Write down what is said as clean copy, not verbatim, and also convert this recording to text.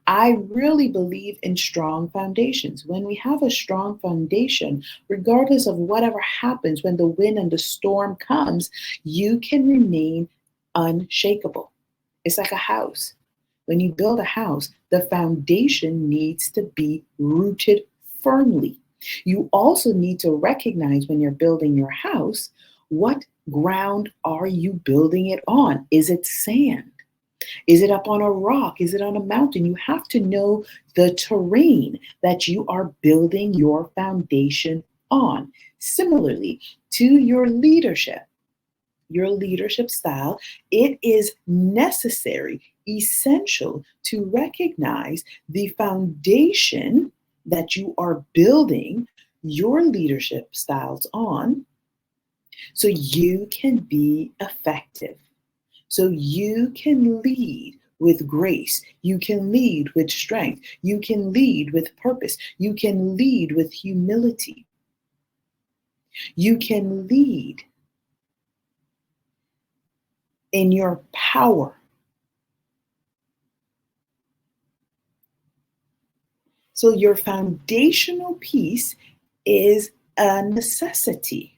I really believe in strong foundations. When we have a strong foundation, regardless of whatever happens, when the wind and the storm comes, you can remain unshakable. It's like a house. When you build a house, the foundation needs to be rooted firmly. You also need to recognize when you're building your house, what ground are you building it on? Is it sand? Is it up on a rock? Is it on a mountain? You have to know the terrain that you are building your foundation on. Similarly, to your leadership style, it is necessary, essential to recognize the foundation that you are building your leadership styles on so you can be effective. So you can lead with grace. You can lead with strength. You can lead with purpose. You can lead with humility. You can lead in your power. So your foundational piece is a necessity.